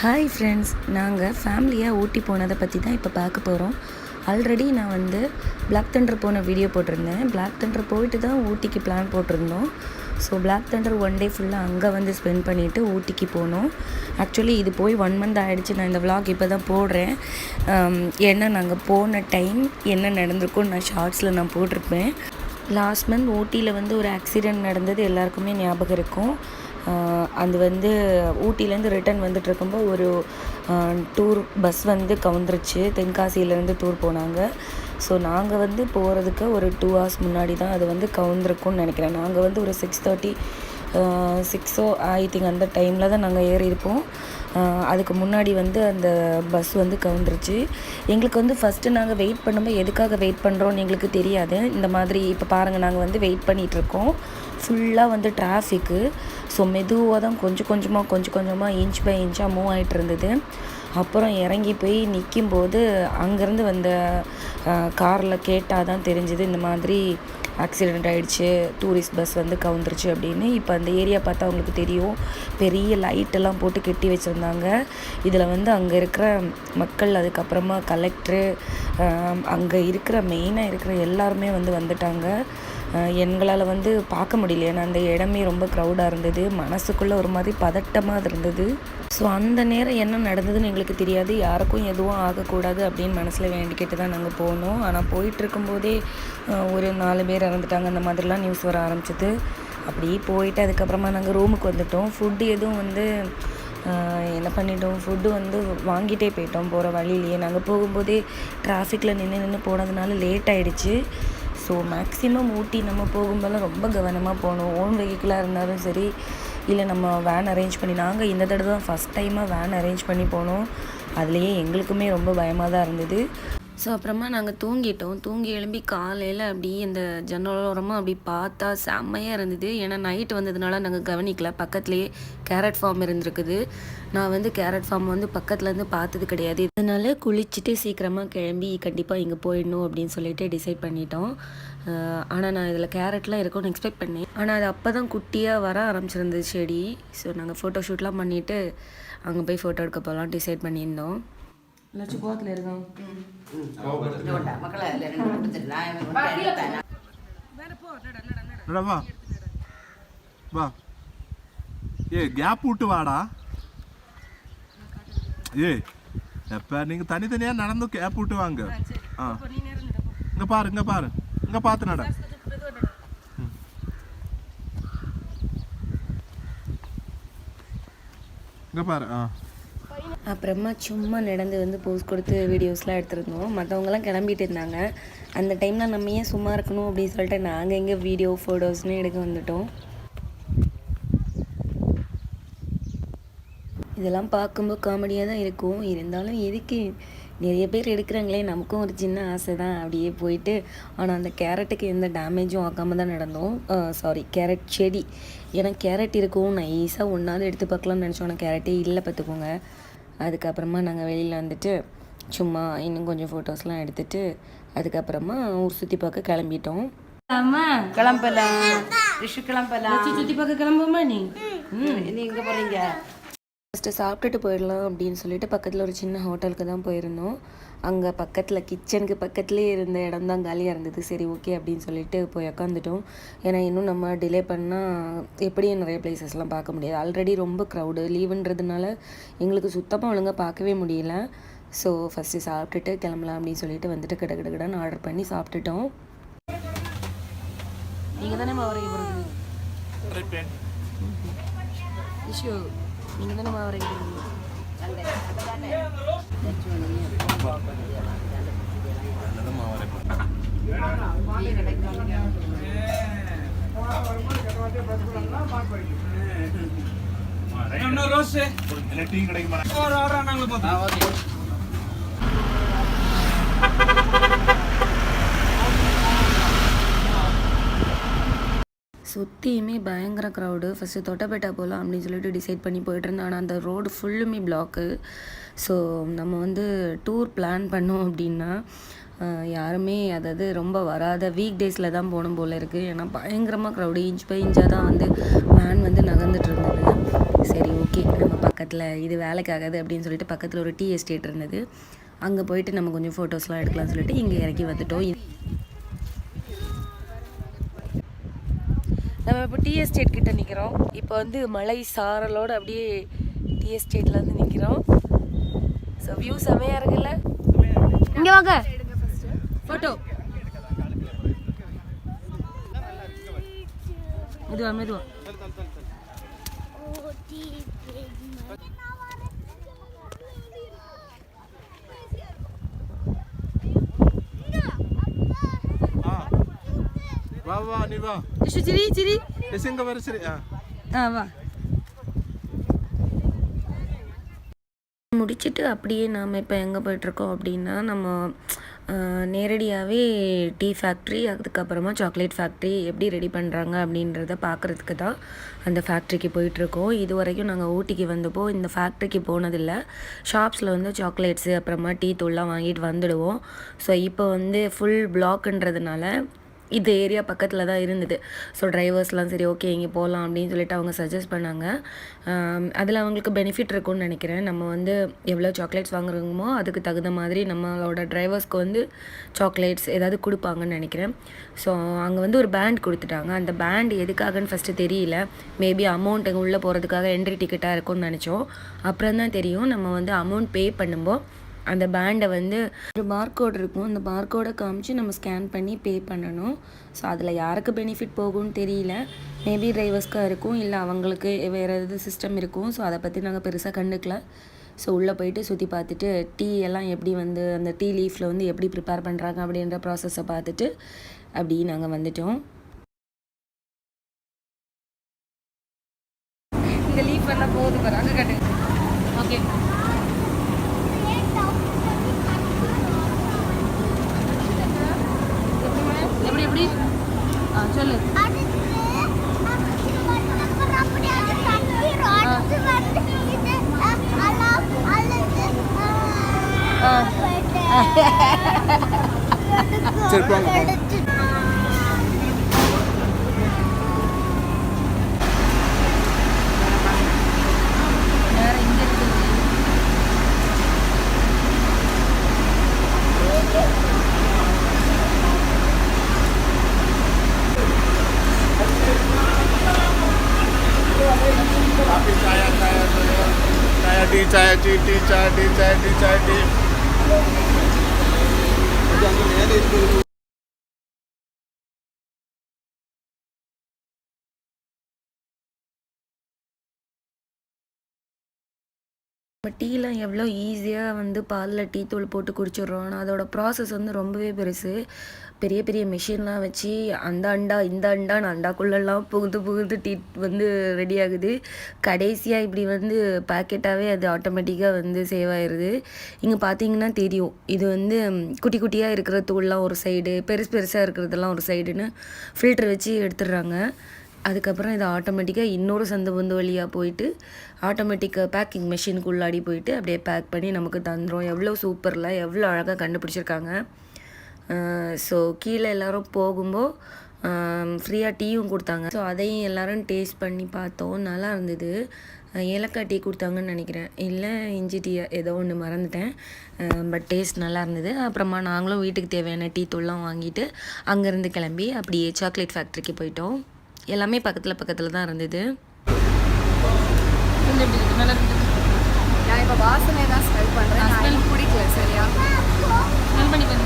Hi friends, நாங்கள் ஃபேமிலியாக ஊட்டி போனதை பற்றி தான் இப்போ பார்க்க போகிறோம். ஆல்ரெடி நான் வந்து பிளாக் தண்டர் போன வீடியோ போட்டிருந்தேன். பிளாக் தண்டர் போயிட்டு தான் ஊட்டிக்கு பிளான் போட்டிருந்தோம். So Black Thunder one day ஃபுல்லாக அங்கே வந்து ஸ்பெண்ட் பண்ணிவிட்டு ஊட்டிக்கு போனோம். ஆக்சுவலி இது போய் 1 மந்த் ஆகிடுச்சு. நான் இந்த விலாக் இப்போ தான் போடுறேன். ஏன்னா நாங்கள் போன டைம் என்ன நடந்திருக்கும்னு நான் ஷார்ட்ஸில் நான் போட்டிருப்பேன். லாஸ்ட் மந்த் ஊட்டியில் வந்து ஒரு ஆக்சிடெண்ட் நடந்தது எல்லாருக்குமே ஞாபகம் இருக்கும். அது வந்து ஊட்டிலேருந்து ரிட்டன் வந்துட்டு இருக்கும்போது ஒரு டூர் பஸ் வந்து கவுந்துருச்சு. தென்காசியிலேருந்து டூர் போனாங்க. ஸோ நாங்கள் வந்து போகிறதுக்கு ஒரு 2 hours முன்னாடி தான் அது வந்து கவுந்துருக்கும்னு நினைக்கிறேன். நாங்கள் வந்து ஒரு 6:30 6 ஐ திங்க் அந்த டைமில் தான் நாங்கள் ஏறியிருப்போம். அதுக்கு முன்னாடி வந்து அந்த பஸ் வந்து கவுந்துருச்சு. எங்களுக்கு வந்து ஃபஸ்ட்டு நாங்கள் வெயிட் பண்ணும்போது எதுக்காக வெயிட் பண்ணுறோன்னு எங்களுக்கு தெரியாது. இந்த மாதிரி இப்போ பாருங்கள், நாங்கள் வந்து வெயிட் பண்ணிகிட்ருக்கோம். ஃபுல்லாக வந்து டிராஃபிக்கு. ஸோ மெதுவாக தான் கொஞ்சம் கொஞ்சமாக இன்ச் பை இன்ச்சாக மூவ் ஆகிட்டு இருந்தது. அப்புறம் இறங்கி போய் நிற்கும்போது அங்கேருந்து வந்த காரில் கேட்டால் தான் தெரிஞ்சுது இந்த மாதிரி ஆக்சிடெண்ட் ஆகிடுச்சு, டூரிஸ்ட் பஸ் வந்து கவுந்துருச்சு அப்படின்னு. இப்போ அந்த ஏரியா பார்த்தா அவங்களுக்கு தெரியும். பெரிய லைட்டெல்லாம் போட்டு கட்டி வச்சுருந்தாங்க. இதில் வந்து அங்கே இருக்கிற மக்கள், அதுக்கப்புறமா கலெக்டரு, அங்கே இருக்கிற மெயினாக இருக்கிற எல்லாருமே வந்து வந்துட்டாங்க. எங்களால் வந்து பார்க்க முடியல, ஏன்னா அந்த இடமே ரொம்ப க்ரௌடாக இருந்தது. மனசுக்குள்ளே ஒரு மாதிரி பதட்டமாக இருந்தது. ஸோ அந்த நேரம் என்ன நடந்ததுன்னு எங்களுக்கு தெரியாது. யாருக்கும் எதுவும் ஆகக்கூடாது அப்படின்னு மனசில் வேண்டிக்கிட்டு தான் நாங்கள் போனோம். ஆனால் போயிட்டுருக்கும்போதே ஒரு 4 பேர் இறந்துட்டாங்க, அந்த மாதிரிலாம் நியூஸ் வர ஆரம்பிச்சிது. அப்படியே போயிட்டு அதுக்கப்புறமா நாங்கள் ரூமுக்கு வந்துவிட்டோம். ஃபுட்டு எதுவும் வந்து என்ன பண்ணிட்டோம், ஃபுட்டு வந்து வாங்கிட்டே போயிட்டோம் போகிற வழியிலேயே. நாங்கள் போகும்போதே டிராஃபிக்கில் நின்று போனதுனால லேட் ஆகிடுச்சு. ஸோ மேக்ஸிமம் ஊட்டி நம்ம போகும்போதெல்லாம் ரொம்ப கவனமாக போகணும். ஓன் வெஹிக்கிளாக இருந்தாலும் சரி, இல்லை நம்ம வேன் அரேஞ்ச் பண்ணி, நாங்கள் இந்த தடவை தான் ஃபஸ்ட் டைமாக வேன் அரேஞ்ச் பண்ணி போனோம். அதுலேயே எங்களுக்குமே ரொம்ப பயமாக தான் இருந்தது. ஸோ அப்புறமா நாங்கள் தூங்கி எழும்பி காலையில் அப்படி அந்த ஜன்னலோரமாக அப்படி பார்த்தா செம்மையாக இருந்தது. ஏன்னா நைட்டு வந்ததுனால நாங்கள் கவனிக்கல. பக்கத்துலேயே கேரட் ஃபார்ம் இருந்திருக்குது. நான் வந்து கேரட் ஃபார்ம் வந்து பக்கத்துலேருந்து பார்த்தது கிடையாது. அதனால குளிச்சுட்டு சீக்கிரமாக கிளம்பி கண்டிப்பாக இங்கே போயிடணும் அப்படின்னு சொல்லிட்டு டிசைட் பண்ணிட்டோம். ஆனால் நான் இதில் கேரட்லாம் இருக்கும்னு எக்ஸ்பெக்ட் பண்ணேன். ஆனால் அது அப்போ தான் குட்டியாக வர ஆரம்பிச்சிருந்தது செடி. ஸோ நாங்கள் ஃபோட்டோ ஷூட்லாம் பண்ணிவிட்டு அங்கே போய் ஃபோட்டோ எடுக்க போகலாம் டிசைட் பண்ணியிருந்தோம். லட்சம் கோவத்தில் இருக்கோம். வா கேப் விட்டு வாடா. எப்ப நீங்க தனித்தனியா நடந்து கேப் விட்டு வாங்க. இங்க பாரு இங்க பார்த்து நட. இங்க பாரு. அப்புறமா சும்மா நடந்து வந்து போஸ் கொடுத்து வீடியோஸ்லாம் எடுத்துருந்தோம். மற்றவங்கலாம் கிளம்பிட்டு இருந்தாங்க. அந்த டைமில் நம்ம ஏன் சும்மா இருக்கணும் அப்படின்னு சொல்லிட்டு நாங்கள் எங்கே வீடியோ ஃபோட்டோஸ்னு எடுக்க வந்துட்டோம். இதெல்லாம் பார்க்கும்போது காமெடியாக தான் இருக்கும். இருந்தாலும் எதுக்கு, நிறைய பேர் எடுக்கிறாங்களே, நமக்கும் ஒரு சின்ன ஆசை தான் அப்படியே போயிட்டு. ஆனால் அந்த கேரட்டுக்கு எந்த டேமேஜும் ஆக்காமல் தான் நடந்தோம். கேரட் செடி, ஏன்னா கேரட் இருக்கும் நைஸாக ஒன்றாவது எடுத்து பார்க்கலாம்னு நினச்சோம். ஆனால் கேரட்டே இல்லை பார்த்துக்கோங்க. அதுக்கப்புறமா நாங்கள் வெளியில் வந்துட்டு சும்மா இன்னும் கொஞ்சம் ஃபோட்டோஸ்லாம் எடுத்துகிட்டு அதுக்கப்புறமா ஊர் சுற்றி பார்க்க கிளம்பிட்டோம். கிளம்பலாம் சுற்றி பார்க்க கிளம்புமா நீ எங்கே போகிறீங்க? ஃபஸ்ட்டு சாப்பிட்டுட்டு போயிடலாம் அப்படின்னு சொல்லிட்டு பக்கத்தில் ஒரு சின்ன ஹோட்டலுக்கு தான் போயிருந்தோம். அங்கே பக்கத்தில் கிச்சனுக்கு பக்கத்துலேயே இருந்த இடம் தான் காலியாக இருந்தது. சரி ஓகே அப்படின்னு சொல்லிட்டு போய் உக்காந்துட்டோம். ஏன்னா இன்னும் நம்ம டிலே பண்ணால் எப்படியும் நிறைய பிளேசஸ்லாம் பார்க்க முடியாது. ஆல்ரெடி ரொம்ப க்ரௌடு, லீவுன்றதுனால எங்களுக்கு சுத்தமாக ஒழுங்காக பார்க்கவே முடியல. ஸோ ஃபஸ்ட்டு சாப்பிட்டுட்டு கிளம்பலாம் அப்படின்னு சொல்லிட்டு வந்துட்டு கிடக்கிடன்னு ஆர்டர் பண்ணி சாப்பிட்டுட்டோம். நீங்கள் தானே மாவரைக்கு போகிறது இஷ்யூ, நீங்கள் தானே மாவரைக்கு போகிறது. சுற்றியுமே பயங்கர க்ரௌடு. ஃபஸ்ட்டு தொட்டபெட்டா போகலாம் அப்படின்னு சொல்லிட்டு டிசைட் பண்ணி போயிட்டுருந்தேன். ஆனால் அந்த ரோடு ஃபுல்லுமே பிளாக்கு. ஸோ நம்ம வந்து டூர் பிளான் பண்ணோம் அப்படின்னா யாருமே அதாவது ரொம்ப வராத வீக் டேஸில் தான் போகணும் போல் இருக்குது. ஏன்னா பயங்கரமாக க்ரௌடு, இன்ச் பை இன்ச்சாக தான் வந்து வேன் வந்து நகர்ந்துட்டு இருந்தது. சரி ஓகே, நம்ம பக்கத்தில் பக்கத்தில், இது வேலைக்காகாது அப்படின்னு சொல்லிட்டு பக்கத்தில் ஒரு டீ எஸ்டேட் இருந்தது. அங்கே போயிட்டு நம்ம கொஞ்சம் ஃபோட்டோஸ்லாம் எடுக்கலாம்னு சொல்லிட்டு இங்கே இறக்கி வந்துட்டோம். நம்ம இப்போ டீ எஸ்டேட் கிட்ட நிற்கிறோம். இப்போ வந்து மலை சாரலோடு அப்படியே டீ எஸ்டேட்டில் வந்து நிற்கிறோம். ஸோ வியூ செமையாக இருக்குல்ல. இங்கே வாங்க ஃபோட்டோ. மெதுவா மெதுவா. வா வா நீ வா. சிரி சிரி எங்க வர சரி. வா. முடிச்சுட்டு அப்படியே நாம் இப்போ எங்கே போயிட்டுருக்கோம் அப்படின்னா, நம்ம நேரடியாகவே டீ ஃபேக்ட்ரி, அதுக்கப்புறமா சாக்லேட் ஃபேக்ட்ரி எப்படி ரெடி பண்ணுறாங்க அப்படின்றத பார்க்குறதுக்கு தான் அந்த ஃபேக்ட்ரிக்கு போயிட்டுருக்கோம். இது வரைக்கும் நாங்கள் ஊட்டிக்கு வந்தப்போ இந்த ஃபேக்ட்ரிக்கு போனதில்லை. ஷாப்ஸில் வந்து சாக்லேட்ஸு அப்புறமா டீ தூள்லாம் வாங்கிட்டு வந்துடுவோம். ஸோ இப்போ வந்து ஃபுல் பிளாக்ன்றதுனால இது ஏரியா பக்கத்தில் தான் இருந்தது. ஸோ டிரைவர்ஸ்லாம் சரி ஓகே இங்கே போகலாம் அப்படின்னு சொல்லிட்டு அவங்க சஜஸ்ட் பண்ணாங்க. அதில் அவங்களுக்கு பெனிஃபிட் இருக்கும்னு நினைக்கிறேன். நம்ம வந்து எவ்வளோ சாக்லேட்ஸ் வாங்குறோமோ அதுக்கு தகுந்த மாதிரி நம்மளோட டிரைவர்ஸ்க்கு வந்து சாக்லேட்ஸ் ஏதாவது கொடுப்பாங்கன்னு நினைக்கிறேன். ஸோ அங்கே வந்து ஒரு பேண்ட் கொடுத்துட்டாங்க. அந்த பேண்ட் எதுக்காகன்னு ஃபஸ்ட்டு தெரியல. மேபி அமௌண்ட் எங்கே உள்ளே போகிறதுக்காக என்ட்ரி டிக்கெட்டாக இருக்கும்னு நினச்சோம். அப்புறம் தான் தெரியும் நம்ம வந்து அமௌண்ட் பே பண்ணும்போது அந்த பேண்டை வந்து ஒரு பார்கோட் இருக்கும். அந்த பார்கோடை காமிச்சு நம்ம ஸ்கேன் பண்ணி பே பண்ணணும். ஸோ அதில் யாருக்கு பெனிஃபிட் போகும்னு தெரியல. மேபி டிரைவர்ஸ்க்காக இருக்கும், இல்லை அவங்களுக்கு வேறு எதாவது சிஸ்டம் இருக்கும். ஸோ அதை பற்றி நாங்கள் பெருசாக கண்டுக்கல. ஸோ உள்ளே போயிட்டு சுற்றி பார்த்துட்டு டீ எல்லாம் எப்படி வந்து அந்த டீ லீஃபில் வந்து எப்படி ப்ரிப்பேர் பண்ணுறாங்க அப்படின்ற ப்ராசஸை பார்த்துட்டு அப்படி நாங்கள் வந்துட்டோம். இந்த லீஃப் எல்லாம் போகுது பாரு, அங்கே கட்டு. ஓகே எப்படி எப்படி சொல்லு. சரி போங்க. வேற இங்கே இருக்குது. चाय टी இப்போ டீலாம் எவ்வளோ ஈஸியாக வந்து பாலில் டீ தூள் போட்டு குடிச்சிடுறோம். ஆனால் அதோடய ப்ராசஸ் வந்து ரொம்பவே பெருசு. பெரிய பெரிய மிஷின்லாம் வச்சு அந்த அண்டா இந்த அண்டான்னு அண்டாக்குள்ளெல்லாம் புகுந்து டீ வந்து ரெடி ஆகுது. கடைசியாக இப்படி வந்து பேக்கெட்டாகவே அது ஆட்டோமேட்டிக்காக வந்து சேவ் ஆயிடுது. இங்கே பார்த்தீங்கன்னா தெரியும், இது வந்து குட்டி குட்டியாக இருக்கிற தூள்லாம் ஒரு சைடு, பெருசாக இருக்கிறதெல்லாம் ஒரு சைடுன்னு ஃபில்டர் வச்சு எடுத்துடுறாங்க. அதுக்கப்புறம் இது ஆட்டோமேட்டிக்காக இன்னொரு சந்து பந்து வழியாக போயிட்டு ஆட்டோமேட்டிக் பேக்கிங் மிஷினுக்கு உள்ளாடி போயிட்டு அப்படியே பேக் பண்ணி நமக்கு தந்துடும். எவ்வளோ சூப்பரில் எவ்வளோ அழகாக கண்டுபிடிச்சிருக்காங்க. ஸோ கீழே எல்லோரும் போகும்போது ஃப்ரீயாக டீயும் கொடுத்தாங்க. ஸோ அதையும் எல்லோரும் டேஸ்ட் பண்ணி பார்த்தோம். நல்லா இருந்தது. ஏலக்காய் டீ கொடுத்தாங்கன்னு நினைக்கிறேன், இல்லை இஞ்சி டீ ஏதோ ஒன்று மறந்துட்டேன். பட் டேஸ்ட் நல்லா இருந்தது. அப்புறமா நாங்களும் வீட்டுக்கு தேவையான டீ தூள்லாம் வாங்கிட்டு அங்கேருந்து கிளம்பி அப்படியே சாக்லேட் ஃபேக்ட்ரிக்கு போயிட்டோம். எல்லாமே பக்கத்தில் தான் இருந்தது. நான் இப்போ வாசனை தான் ஸ்மெல் பண்ணுறேன். நான் பிடிக்கல. சரியா ஸ்மெல் பண்ணி பண்ணி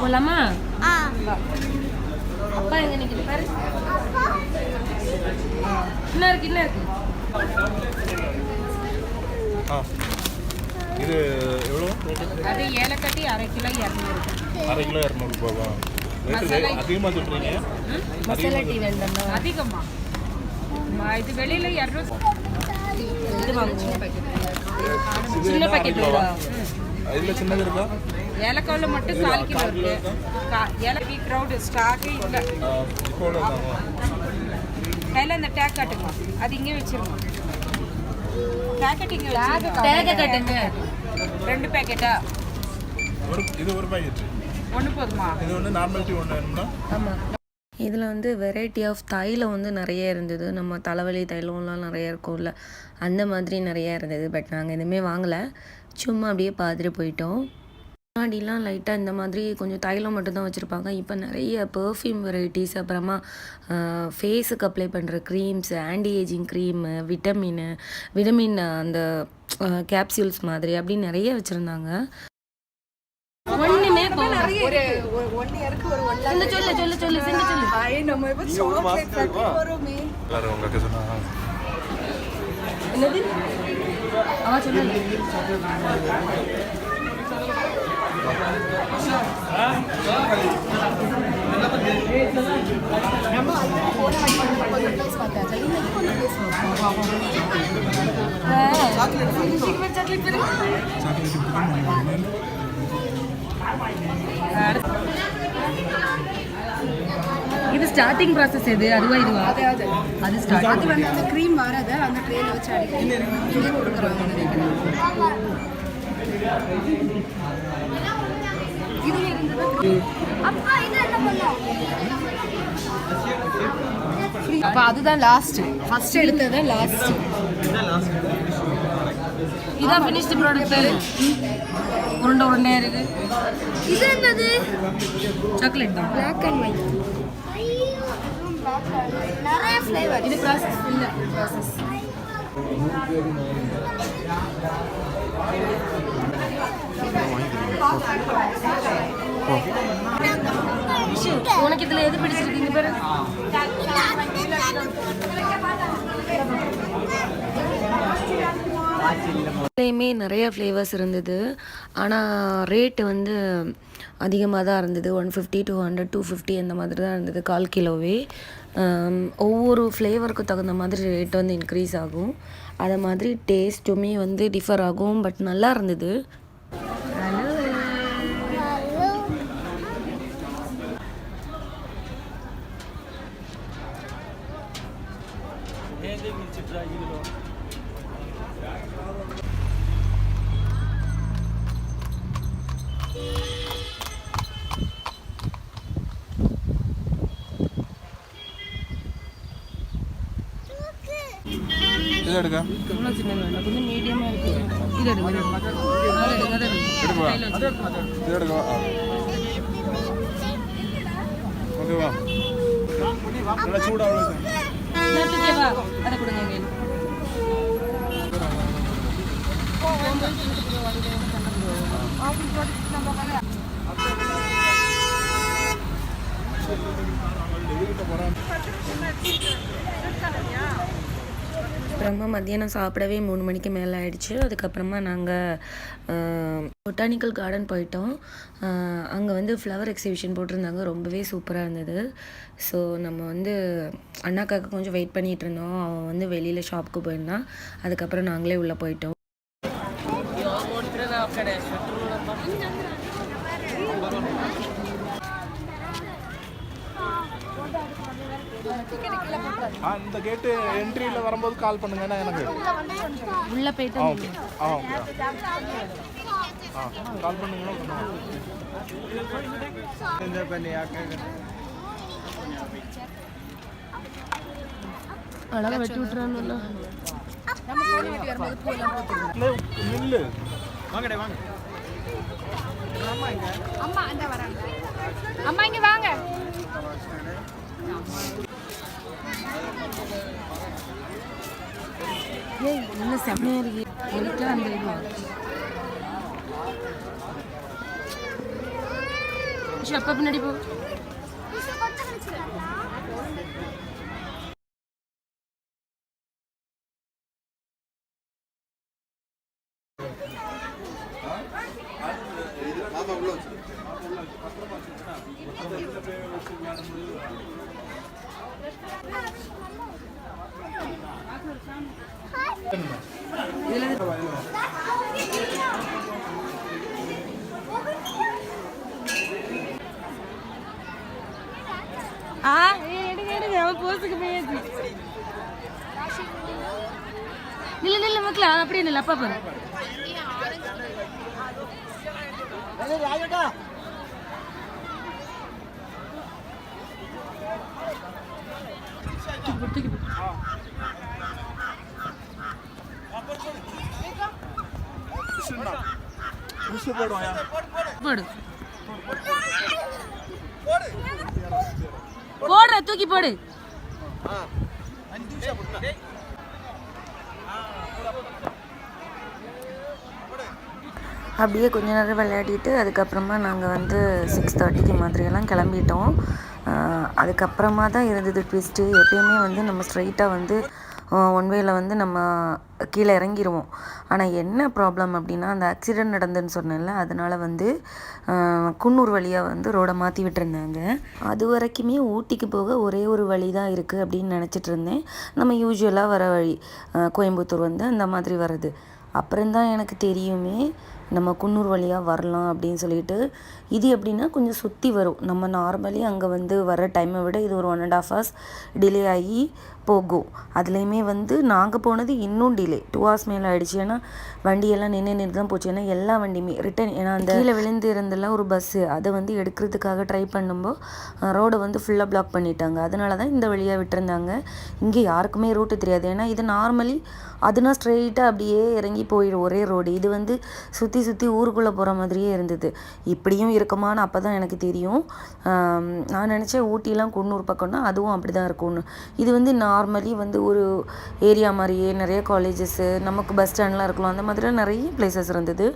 போலாமா? அப்பா எங்க நிக்குது பாரு. என்ன இருக்கு இது எவ்வளோ? அது ஏலக்கட்டி 1/2 கிலோ 200. 1/2 கிலோ 200 ரூபாவா? அதிகமாக சொல்கிறீங்க. மசாலா டீ வேண்டாமா? அதிகமா இது வெளியில 200. இது வாங்குவோம். சின்ன பாக்கெட் இருக்கா? இதில் சின்னது இருக்கா? ஏலக்காவில் மட்டும் 4 கிலோ இருக்கு. ஏலக்கி க்ரௌடு ஸ்டாக்கே இல்லை. கையில் அந்த டேக் காட்டுங்க, அது இங்கே வச்சிருங்க. பேக்கெட் இங்கே கட்டுங்க. 2 பேக்கெட்டா? இது ஒரு பாக்கெட். ஒன்று போதுமா? இது ஒன்று நார்மல் டீ ஒன்று வேணும்னா? ஆமாம். இதில் வந்து வெரைட்டி ஆஃப் தைலம் வந்து நிறைய இருந்தது. நம்ம தலைவலி தைலம்லாம் நிறைய இருக்கும்ல, அந்த மாதிரி நிறையா இருந்தது. பட் நாங்கள் எதுவுமே வாங்கலை, சும்மா அப்படியே பார்த்துட்டு போயிட்டோம். முன்னாடிலாம் லைட்டாக இந்த மாதிரி கொஞ்சம் தைலம் மட்டும்தான் வச்சுருப்பாங்க. இப்போ நிறைய பெர்ஃப்யூம் வெரைட்டிஸ், அப்புறமா ஃபேஸுக்கு அப்ளை பண்ணுற creams, anti ageing cream, vitamin அந்த கேப்சியூல்ஸ் மாதிரி அப்படின்னு நிறைய வச்சுருந்தாங்க. ஒன்றுமே ஒரு 1 இயருக்கு ஒரு 1 லாக் சொல்லு ஐ நம்ம இப்ப சாக்லேட் ஃபேக்டரி போறோமே. வேறு உங்களுக்கு சொன்னாங்க என்னது அவன் சொல்லல. நம்ம அதுக்கு போன வாட்டி ப்ளேஸ் பார்த்தாச்சு. இன்னைக்கு கொஞ்சம் பேசணும். சாக்லேட் இது ஸ்டார்டிங் ப்ராசஸ் எது? அதுவா இதுவா? அது ஸ்டார்ட். அது வந்து அந்த க்ரீம் வரத அந்த ட்ரேல வச்சு அடிக்கணும். இங்கே கொடுக்குறாங்க நினைக்கிறேன். இது இருந்தது. அப்பா இது என்ன பண்ணோம்? அப்ப அதுதான் லாஸ்ட். ஃபர்ஸ்ட் எடுத்தது லாஸ்ட். இதான் ஃபினிஷ்டு ப்ராடக்ட். உருண்டை இருக்கு. இது என்னது? சாக்லேட் தான். Black and white. நிறைய ஃப்ளேவர். இது ப்ராசஸ் இல்ல, ப்ராசஸ். உனக்கு இதுல எது பிடிச்சிருக்கீங்க பாரு. இதுலேயுமே நிறைய ஃப்ளேவர்ஸ் இருந்தது. ஆனால் ரேட்டு வந்து அதிகமாக தான் இருந்தது. 150, 200, 250 அந்த மாதிரி தான் இருந்தது 1/4 கிலோவே. ஒவ்வொரு ஃப்ளேவருக்கு தகுந்த மாதிரி ரேட் வந்து இன்க்ரீஸ் ஆகும். அதை மாதிரி டேஸ்ட்டுமே வந்து டிஃபர் ஆகும். பட் நல்லா இருந்தது. இது எடுக்க கொஞ்சம் மீடியமாக இருக்குது. இது எடுங்க. இது எடுக்கவா? ஓகேவா? நல்லா சூடாக அதை கொடுங்க. அப்புறமா மத்தியானம் சாப்பிடவே 3 மணிக்கு மேலே ஆயிடுச்சு. அதுக்கப்புறமா நாங்கள் பொட்டானிக்கல் கார்டன் போயிட்டோம். அங்கே வந்து ஃப்ளவர் எக்ஸிபிஷன் போட்டிருந்தாங்க, ரொம்பவே சூப்பராக இருந்தது. ஸோ நம்ம வந்து அண்ணாக்காக கொஞ்சம் வெயிட் பண்ணிகிட்டு இருந்தோம். அவன் வந்து வெளியில் ஷாப்புக்கு போயிருந்தான். அதுக்கப்புறம் நாங்களே உள்ளே போயிட்டோம். இந்த கேட்டு என்ட்ரியில் வரும்போது கால் பண்ணுங்கன்னா எனக்கு உள்ளே போயிட்டு ஓகே. ஓகே கால் பண்ணுங்கன்னா அழகாக வெட்டி விட்டுறான்ல. நம்ம போன வாட்டி வரும்போது பூலாம் போட்டுருந்தோம். நில்லு. அம்மா அந்த வராங்க. அம்மா இங்க வாங்க. ஏய் இன்னும் செம்மையாக இருக்கு. எனக்கு அந்த இது அப்பா பின்னாடி போ. எடுங்க அவன் போஸுக்கு போயாச்சு. நில்லு மக்கள் அப்படியே நில்லு. அப்பா பாரு போடு போடுற தூக்கி போடு. அப்படியே கொஞ்ச நேரம் விளையாடிட்டு அதுக்கப்புறமா நாங்கள் வந்து 6:30 மாதிரியெல்லாம் கிளம்பிட்டோம். அதுக்கப்புறமா தான் இருந்தது ட்விஸ்ட்டு. எப்பயுமே வந்து நம்ம ஸ்ட்ரைட்டாக வந்து ஒன் வேல வந்து நம்ம கீழே இறங்கிடுவோம். ஆனால் என்ன ப்ராப்ளம் அப்படின்னா, அந்த ஆக்சிடெண்ட் நடந்துன்னு சொன்னேன்ல, அதனால் வந்து குன்னூர் வழியாக வந்து ரோடை மாற்றி விட்டுருந்தாங்க. அது வரைக்குமே ஊட்டிக்கு போக ஒரே ஒரு வழி தான் இருக்குது அப்படின்னு நினச்சிட்டு இருந்தேன். நம்ம யூஸ்வலாக வர வழி கோயம்புத்தூர் வந்து அந்த மாதிரி வர்றது. அப்புறம்தான் எனக்கு தெரியுமே நம்ம குன்னூர் வழியாக வரலாம் அப்படின்னு சொல்லிட்டு. இது எப்படின்னா கொஞ்சம் சுற்றி வரும். நம்ம நார்மலி அங்கே வந்து வர டைமை விட இது ஒரு 1.5 hours டிலே ஆகி போகும். அதுலேயுமே வந்து நாங்கள் போனது இன்னும் டிலே 2 hours மேலே ஆகிடுச்சு. ஏன்னா வண்டியெல்லாம் நின்று தான் போச்சு. ஏன்னா எல்லா வண்டியுமே ரிட்டன், ஏன்னா அந்த கீழே விழுந்து இருந்தெல்லாம் ஒரு பஸ்ஸு அதை வந்து எடுக்கிறதுக்காக ட்ரை பண்ணும்போது ரோடை வந்து ஃபுல்லாக பிளாக் பண்ணிட்டாங்க. அதனால தான் இந்த வழியாக விட்டுருந்தாங்க. இங்கே யாருக்குமே ரூட்டு தெரியாது. ஏன்னா இது நார்மலி அதுனா ஸ்ட்ரெயிட்டாக அப்படியே இறங்கி போயிடும் ஒரே ரோடு. இது வந்து சுற்றி ஊருக்குள்ளே போகிற மாதிரியே இருந்தது. இப்படியும் இருக்குமான்னு அப்போ தான் எனக்கு தெரியும். நான் நினச்சேன் ஊட்டிலாம் குன்னூர் பக்கம்னா அதுவும் அப்படி தான் இருக்கும்னு. இது வந்து நார்மலி வந்து ஒரு ஏரியா மாதிரியே நிறைய காலேஜஸ்ஸு, நமக்கு பஸ் ஸ்டாண்ட்லாம் இருக்கலாம், அந்த மாதிரிலாம் நிறைய பிளேசஸ் இருந்தது.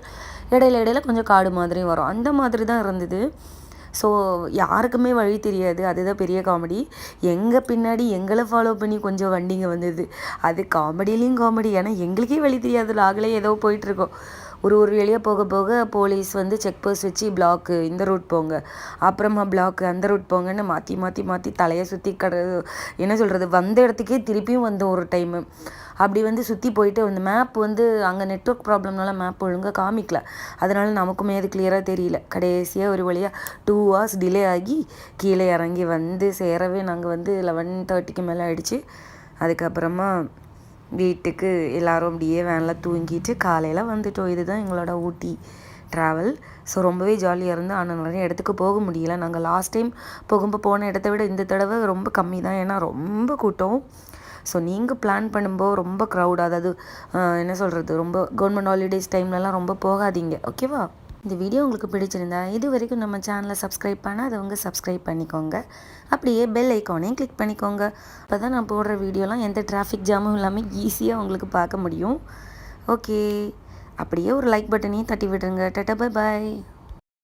இடையில கொஞ்சம் காடு மாதிரி வரும், அந்த மாதிரி தான் இருந்தது. ஸோ யாருக்குமே வழி தெரியாது. அதுதான் பெரிய காமெடி. எங்கள் பின்னாடி எங்களை ஃபாலோ பண்ணி கொஞ்சம் வண்டிங்க வந்தது. அது காமெடியிலையும் காமெடி. ஏன்னா எங்களுக்கே வழி தெரியாது. நாங்களே ஏதோ போயிட்டுருக்கோம். ஒரு வழியாக போக போக போலீஸ் வந்து செக் போஸ்ட் வச்சு பிளாக்கு இந்த ரூட் போங்க, அப்புறமா பிளாக்கு அந்த ரூட் போங்கன்னு மாற்றி தலையை சுற்றி என்ன சொல்கிறது, வந்த இடத்துக்கே திருப்பியும் வந்தோம் ஒரு டைமு. அப்படி வந்து சுற்றி போயிட்டு அந்த மேப் வந்து அங்கே நெட்வொர்க் ப்ராப்ளம்னால மேப் ஒழுங்காக காமிக்கல. அதனால் நமக்குமே அது கிளியராக தெரியல. கடைசியாக ஒரு வழியாக 2 hours டிலே ஆகி கீழே இறங்கி வந்து சேரவே நாங்கள் வந்து 11:30 மேலே ஆகிடுச்சு. அதுக்கப்புறமா வீட்டுக்கு எல்லோரும் அப்படியே வேனில் தூங்கிட்டு காலையில் வந்துட்டோம். இதுதான் எங்களோட ஊட்டி ட்ராவல். ஸோ ரொம்பவே ஜாலியாக இருந்தோம். ஆனால் நிறைய இடத்துக்கு போக முடியல. நாங்கள் லாஸ்ட் டைம் போன இடத்த விட இந்த தடவை ரொம்ப கம்மி தான். ஏன்னா ரொம்ப கூட்டம். ஸோ நீங்கள் பிளான் பண்ணும்போது ரொம்ப க்ரௌட், அதாவது என்ன சொல்கிறது, ரொம்ப கவர்மெண்ட் ஹாலிடேஸ் டைம்லலாம் ரொம்ப போகாதீங்க. ஓகேவா? இந்த வீடியோ உங்களுக்கு பிடிச்சிருந்தா இது வரைக்கும் நம்ம சேனலை சப்ஸ்கிரைப் பண்ணாதவங்க சப்ஸ்கிரைப் பண்ணிக்கோங்க. அப்படியே பெல் ஐக்கானையும் கிளிக் பண்ணிக்கோங்க. அப்போ தான் நான் போடுற வீடியோலாம் எந்த டிராஃபிக் ஜாமும் இல்லாமல் ஈஸியாக உங்களுக்கு பார்க்க முடியும். ஓகே, அப்படியே ஒரு லைக் பட்டனையும் தட்டி விட்டுருங்க. Tata, bye bye.